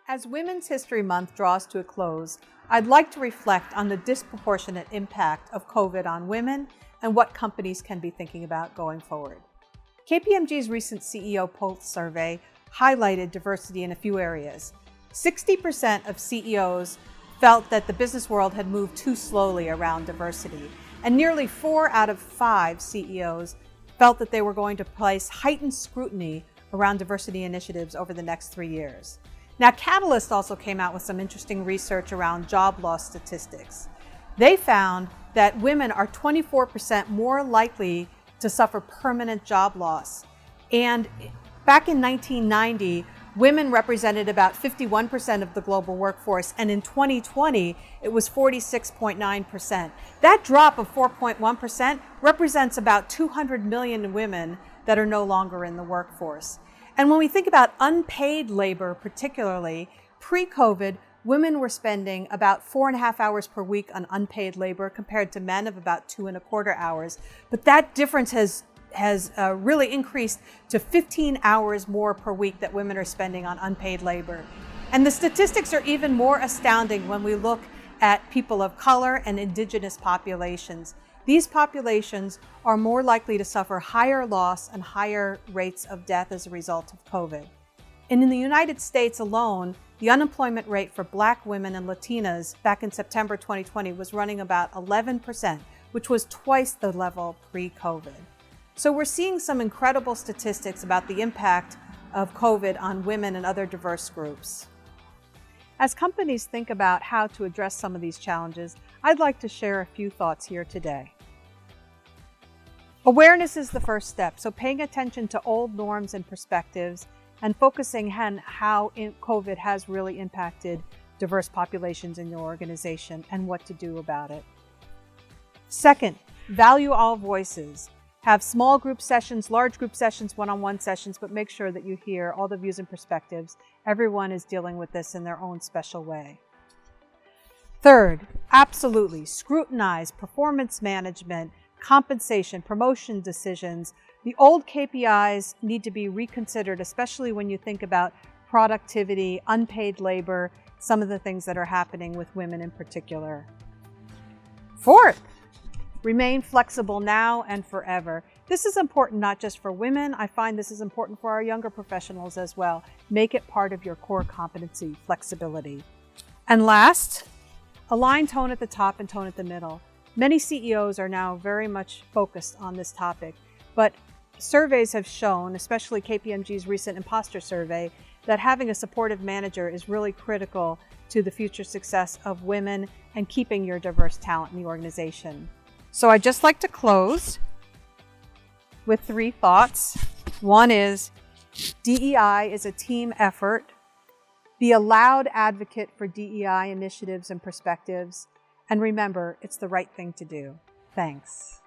As Women's History Month draws to a close, I'd like to reflect on the disproportionate impact of COVID on women and what companies can be thinking about going forward. KPMG's recent CEO Pulse survey highlighted diversity in a few areas. 60% of CEOs felt that the business world had moved too slowly around diversity, and nearly 4 out of 5 CEOs felt that they were going to place heightened scrutiny around diversity initiatives over the next 3 years. Now, Catalyst also came out with some interesting research around job loss statistics. They found that women are 24% more likely to suffer permanent job loss. And back in 1990, women represented about 51% of the global workforce, and in 2020, it was 46.9%. That drop of 4.1% represents about 200 million women that are no longer in the workforce. And when we think about unpaid labor, particularly, pre-COVID, women were spending about 4.5 hours per week on unpaid labor compared to men of about 2.25 hours. But that difference has really increased to 15 hours more per week that women are spending on unpaid labor. And the statistics are even more astounding when we look at people of color and indigenous populations. These populations are more likely to suffer higher loss and higher rates of death as a result of COVID. And in the United States alone, the unemployment rate for Black women and Latinas back in September 2020 was running about 11%, which was twice the level pre-COVID. So we're seeing some incredible statistics about the impact of COVID on women and other diverse groups. As companies think about how to address some of these challenges, I'd like to share a few thoughts here today. Awareness is the first step, so paying attention to old norms and perspectives and focusing on how COVID has really impacted diverse populations in your organization and what to do about it. Second, value all voices. Have small group sessions, large group sessions, one-on-one sessions, but make sure that you hear all the views and perspectives. Everyone is dealing with this in their own special way. Third, absolutely scrutinize performance management, compensation, promotion decisions. The old KPIs need to be reconsidered, especially when you think about productivity, unpaid labor, some of the things that are happening with women in particular. Fourth, remain flexible now and forever. This is important not just for women. I find this is important for our younger professionals as well. Make it part of your core competency, flexibility. And last, align tone at the top and tone at the middle. Many CEOs are now very much focused on this topic, but surveys have shown, especially KPMG's recent imposter survey, that having a supportive manager is really critical to the future success of women and keeping your diverse talent in the organization. So I'd just like to close with 3 thoughts. One is, DEI is a team effort. Be a loud advocate for DEI initiatives and perspectives. And remember, it's the right thing to do. Thanks.